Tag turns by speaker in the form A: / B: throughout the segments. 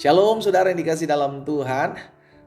A: Shalom saudara yang dikasih dalam Tuhan.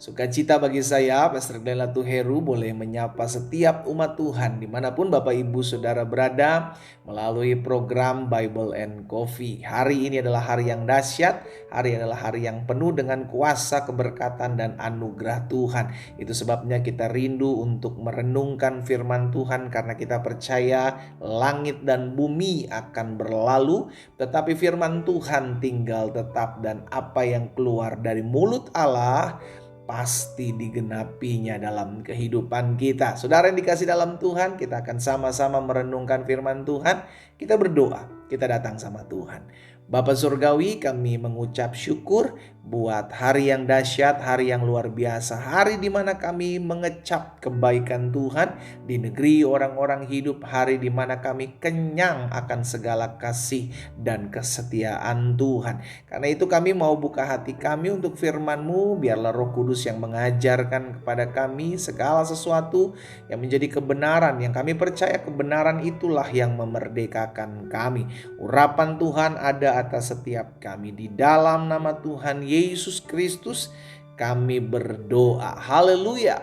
A: Sukacita bagi saya, Pastor Glenn Latuheru, boleh menyapa setiap umat Tuhan dimanapun Bapak Ibu Saudara berada melalui program Bible and Coffee. Hari ini adalah hari yang dahsyat, hari adalah hari yang penuh dengan kuasa, keberkatan, dan anugerah Tuhan. Itu sebabnya kita rindu untuk merenungkan firman Tuhan karena kita percaya langit dan bumi akan berlalu, tetapi firman Tuhan tinggal tetap dan apa yang keluar dari mulut Allah pasti digenapinya dalam kehidupan kita. Saudara yang dikasih dalam Tuhan, kita akan sama-sama merenungkan firman Tuhan. Kita berdoa, kita datang sama Tuhan. Bapa Surgawi, kami mengucap syukur buat hari yang dahsyat, hari yang luar biasa. Hari di mana kami mengecap kebaikan Tuhan di negeri orang-orang hidup. Hari di mana kami kenyang akan segala kasih dan kesetiaan Tuhan. Karena itu kami mau buka hati kami untuk firman-Mu. Biarlah Roh Kudus yang mengajarkan kepada kami segala sesuatu yang menjadi kebenaran. Yang kami percaya kebenaran itulah yang memerdekakan kami. Urapan Tuhan ada atas setiap kami. Di dalam nama Tuhan Yesus Kristus kami berdoa. Haleluya.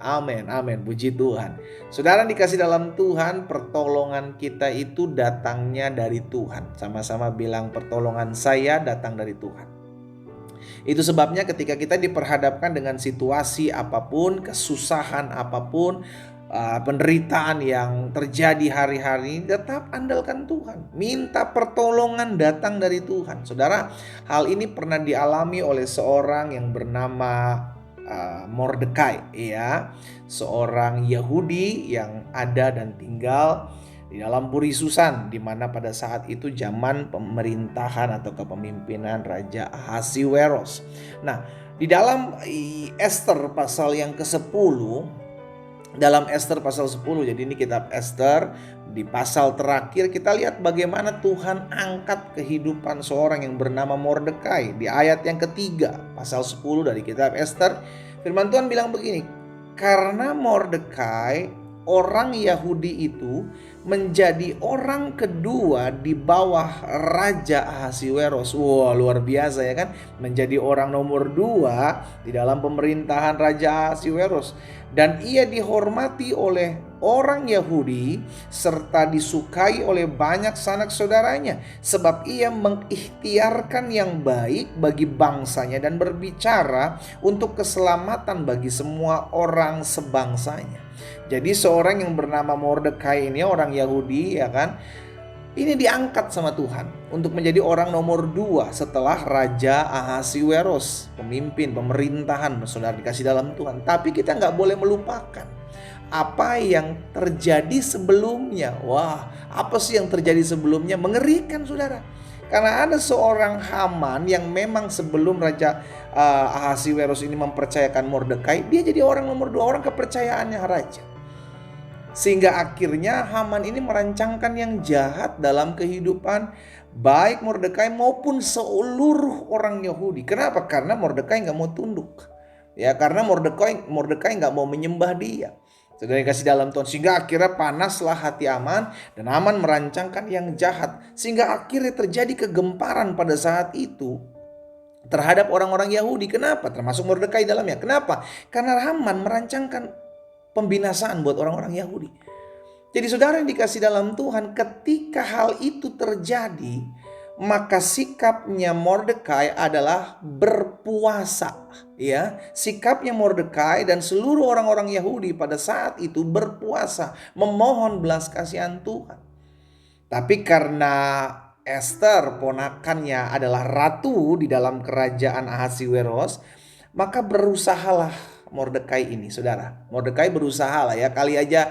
A: Amin, amin, puji Tuhan. Saudara dikasih dalam Tuhan, pertolongan kita itu datangnya dari Tuhan. Sama-sama bilang, pertolongan saya datang dari Tuhan. Itu sebabnya ketika kita diperhadapkan dengan situasi apapun, kesusahan apapun, penderitaan yang terjadi hari-hari ini, tetap andalkan Tuhan. Minta pertolongan datang dari Tuhan. Saudara, hal ini pernah dialami oleh seorang yang bernama Mordekai, ya, seorang Yahudi yang ada dan tinggal di dalam Puri Susan, di mana pada saat itu zaman pemerintahan atau kepemimpinan Raja Ahasiweros. Nah, di dalam Ester pasal yang ke-10, dalam Ester pasal 10, jadi ini kitab Ester, di pasal terakhir kita lihat bagaimana Tuhan angkat kehidupan seorang yang bernama Mordekai. Di ayat yang ketiga pasal 10 dari kitab Ester, firman Tuhan bilang begini, karena Mordekai orang Yahudi itu menjadi orang kedua di bawah Raja Ahasiweros. Wah, luar biasa ya kan, menjadi orang nomor 2 di dalam pemerintahan Raja Ahasiweros. Dan ia dihormati oleh orang Yahudi serta disukai oleh banyak sanak saudaranya, sebab ia mengikhtiarkan yang baik bagi bangsanya dan berbicara untuk keselamatan bagi semua orang sebangsanya. Jadi seorang yang bernama Mordekai ini, orang Yahudi ya kan, ini diangkat sama Tuhan untuk menjadi orang nomor 2 setelah Raja Ahasiweros, pemimpin pemerintahan. Saudara dikasih dalam Tuhan. Tapi kita gak boleh melupakan apa yang terjadi sebelumnya. Wah, apa sih yang terjadi sebelumnya? Mengerikan saudara. Karena ada seorang Haman yang memang sebelum Raja Ahasiweros ini mempercayakan Mordekai, dia jadi orang nomor 2, orang kepercayaannya raja. Sehingga akhirnya Haman ini merancangkan yang jahat dalam kehidupan baik Mordekai maupun seluruh orang Yahudi. Kenapa? Karena Mordekai gak mau tunduk. Ya, karena Mordekai gak mau menyembah dia. Saudara kasih dalam Tuhan, sehingga akhirnya panaslah hati Haman dan Haman merancangkan yang jahat, sehingga akhirnya terjadi kegemparan pada saat itu terhadap orang-orang Yahudi. Kenapa? Termasuk Mordekai dalamnya. Kenapa? Karena Haman merancangkan pembinasaan buat orang-orang Yahudi. Jadi saudara yang dikasih dalam Tuhan, ketika hal itu terjadi, maka sikapnya Mordekai adalah berpuasa. Ya, sikapnya Mordekai dan seluruh orang-orang Yahudi pada saat itu berpuasa, memohon belas kasihan Tuhan. Tapi karena Ester, ponakannya, adalah ratu di dalam kerajaan Ahasiweros, maka berusahalah Mordekai ini, saudara. Mordekai berusaha lah ya, kali aja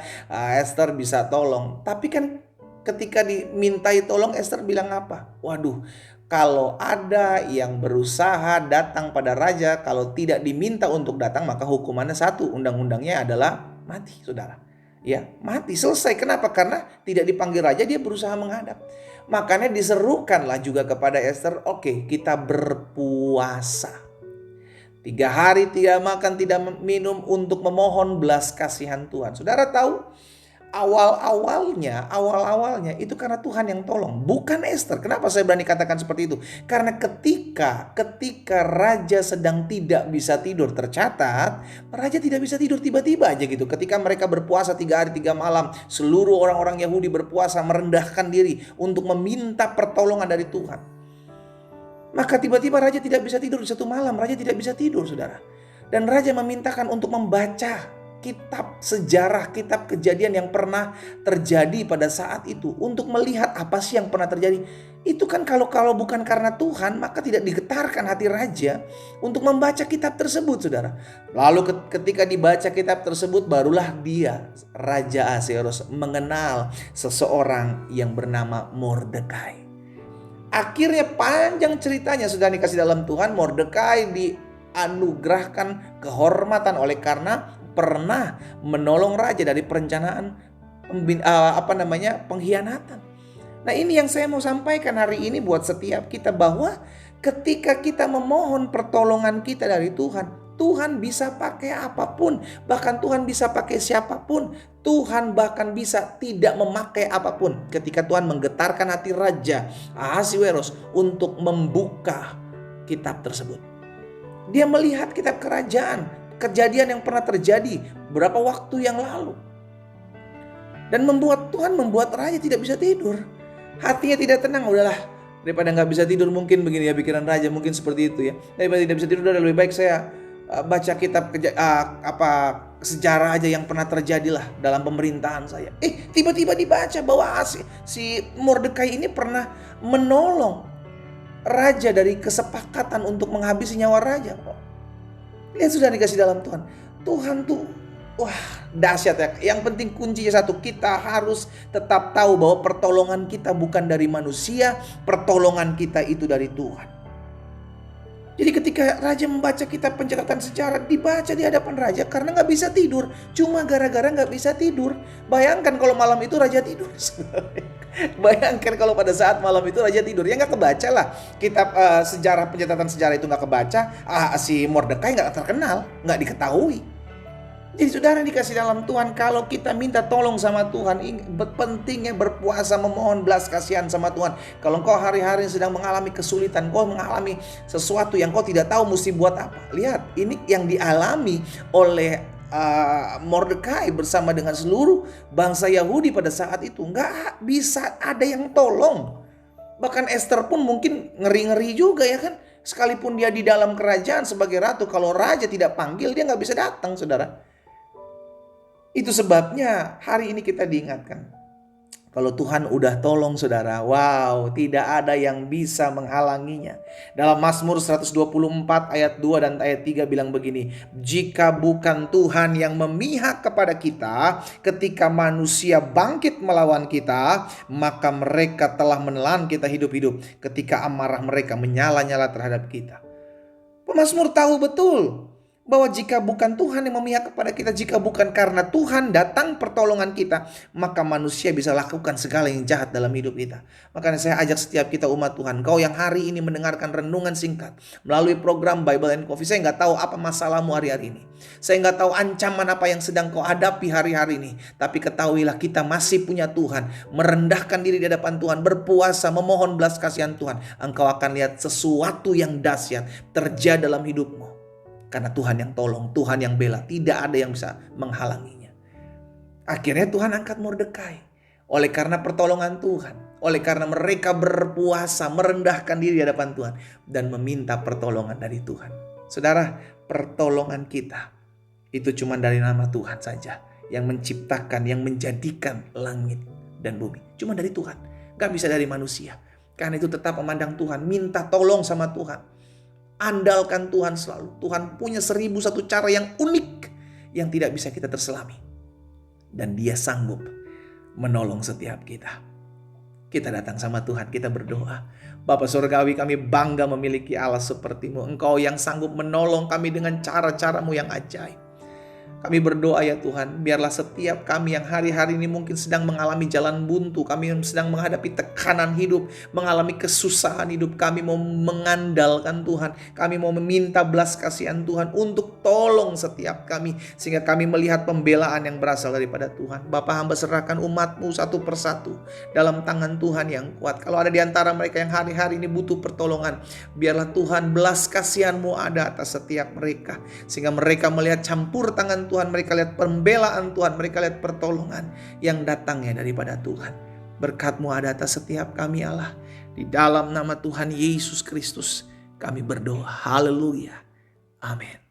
A: Ester bisa tolong. Tapi kan ketika dimintai tolong, Ester bilang apa? Waduh, kalau ada yang berusaha datang pada raja, kalau tidak diminta untuk datang, maka hukumannya satu, undang-undangnya adalah mati, saudara. Ya, mati, selesai. Kenapa? Karena tidak dipanggil raja, dia berusaha menghadap. Makanya diserukanlah juga kepada Ester, oke, kita berpuasa. 3 hari tidak makan, tidak minum untuk memohon belas kasihan Tuhan. Saudara tahu, Awal-awalnya itu karena Tuhan yang tolong, bukan Ester. Kenapa saya berani katakan seperti itu? Karena ketika raja sedang tidak bisa tidur, tercatat raja tidak bisa tidur tiba-tiba aja gitu. Ketika mereka berpuasa 3 hari 3 malam, seluruh orang-orang Yahudi berpuasa merendahkan diri untuk meminta pertolongan dari Tuhan. Maka tiba-tiba raja tidak bisa tidur di satu malam, raja tidak bisa tidur, saudara. Dan raja memintakan untuk membaca kitab sejarah, kitab kejadian yang pernah terjadi pada saat itu, untuk melihat apa sih yang pernah terjadi. Itu kan kalau bukan karena Tuhan, maka tidak digetarkan hati raja untuk membaca kitab tersebut, saudara. Lalu ketika dibaca kitab tersebut, barulah dia, Raja Ahasverus, mengenal seseorang yang bernama Mordekai. Akhirnya panjang ceritanya sudah dikasih dalam Tuhan. Mordekai dianugerahkan kehormatan oleh karena pernah menolong raja dari perencanaan pengkhianatan. Nah, ini yang saya mau sampaikan hari ini buat setiap kita, bahwa ketika kita memohon pertolongan kita dari Tuhan, Tuhan bisa pakai apapun, bahkan Tuhan bisa pakai siapapun. Tuhan bahkan bisa tidak memakai apapun. Ketika Tuhan menggetarkan hati Raja Ahasverus untuk membuka kitab tersebut, dia melihat kitab kerajaan, kejadian yang pernah terjadi beberapa waktu yang lalu, dan Tuhan membuat raja tidak bisa tidur. Hatinya tidak tenang. Udahlah, daripada nggak bisa tidur, mungkin begini ya pikiran raja, mungkin seperti itu ya. Daripada tidak bisa tidur, udah lebih baik saya baca kitab sejarah aja yang pernah terjadi lah dalam pemerintahan saya. Tiba-tiba dibaca bahwa si Mordekai ini pernah menolong raja dari kesepakatan untuk menghabisi nyawa raja. Lihat, sudah dikasih dalam Tuhan. Tuhan tuh dahsyat ya. Yang penting kuncinya satu, kita harus tetap tahu bahwa pertolongan kita bukan dari manusia, pertolongan kita itu dari Tuhan. Jadi ketika raja membaca kitab pencatatan sejarah, dibaca di hadapan raja karena gak bisa tidur. Cuma gara-gara gak bisa tidur. Bayangkan kalau malam itu raja tidur. Bayangkan kalau pada saat malam itu raja tidur. Ya gak kebaca lah. Kitab pencatatan sejarah itu gak kebaca. Si Mordekai gak terkenal, gak diketahui. Jadi saudara dikasih dalam Tuhan, kalau kita minta tolong sama Tuhan, pentingnya berpuasa, memohon belas kasihan sama Tuhan. Kalau engkau hari-hari sedang mengalami kesulitan, kau mengalami sesuatu yang kau tidak tahu mesti buat apa. Lihat, ini yang dialami oleh Mordekai bersama dengan seluruh bangsa Yahudi pada saat itu. Nggak bisa ada yang tolong. Bahkan Ester pun mungkin ngeri-ngeri juga ya kan. Sekalipun dia di dalam kerajaan sebagai ratu, kalau raja tidak panggil, dia nggak bisa datang, saudara. Itu sebabnya hari ini kita diingatkan, kalau Tuhan udah tolong saudara, tidak ada yang bisa menghalanginya. Dalam Mazmur 124 ayat 2 dan ayat 3 bilang begini, jika bukan Tuhan yang memihak kepada kita ketika manusia bangkit melawan kita, maka mereka telah menelan kita hidup-hidup ketika amarah mereka menyala-nyala terhadap kita. Pemazmur tahu betul bahwa jika bukan Tuhan yang memihak kepada kita, jika bukan karena Tuhan datang pertolongan kita, maka manusia bisa lakukan segala yang jahat dalam hidup kita. Makanya saya ajak setiap kita umat Tuhan, kau yang hari ini mendengarkan renungan singkat melalui program Bible and Coffee, saya gak tahu apa masalahmu hari-hari ini. Saya gak tahu ancaman apa yang sedang kau hadapi hari-hari ini. Tapi ketahuilah, kita masih punya Tuhan. Merendahkan diri di hadapan Tuhan, berpuasa, memohon belas kasihan Tuhan. Engkau akan lihat sesuatu yang dahsyat terjadi dalam hidupmu. Karena Tuhan yang tolong, Tuhan yang bela, tidak ada yang bisa menghalanginya. Akhirnya Tuhan angkat Mordekai. Oleh karena pertolongan Tuhan, oleh karena mereka berpuasa, merendahkan diri di hadapan Tuhan, dan meminta pertolongan dari Tuhan. Saudara, pertolongan kita itu cuma dari nama Tuhan saja, yang menciptakan, yang menjadikan langit dan bumi. Cuma dari Tuhan, gak bisa dari manusia. Karena itu tetap memandang Tuhan, minta tolong sama Tuhan. Andalkan Tuhan selalu. Tuhan punya 1001 cara yang unik yang tidak bisa kita terselami. Dan Dia sanggup menolong setiap kita. Kita datang sama Tuhan, kita berdoa. Bapa Surgawi, kami bangga memiliki Allah seperti-Mu. Engkau yang sanggup menolong kami dengan cara-cara-Mu yang ajaib. Kami berdoa ya Tuhan, biarlah setiap kami yang hari-hari ini mungkin sedang mengalami jalan buntu, kami yang sedang menghadapi tekanan hidup, mengalami kesusahan hidup, kami mau mengandalkan Tuhan, kami mau meminta belas kasihan Tuhan untuk tolong setiap kami, sehingga kami melihat pembelaan yang berasal daripada Tuhan. Bapa, hamba serahkan umat-Mu satu persatu dalam tangan Tuhan yang kuat. Kalau ada di antara mereka yang hari-hari ini butuh pertolongan, biarlah Tuhan belas kasihan-Mu ada atas setiap mereka, sehingga mereka melihat campur tangan Tuhan, mereka lihat pembelaan Tuhan, mereka lihat pertolongan yang datangnya daripada Tuhan. Berkat-Mu ada atas setiap kami Allah. Di dalam nama Tuhan Yesus Kristus kami berdoa. Haleluya. Amin.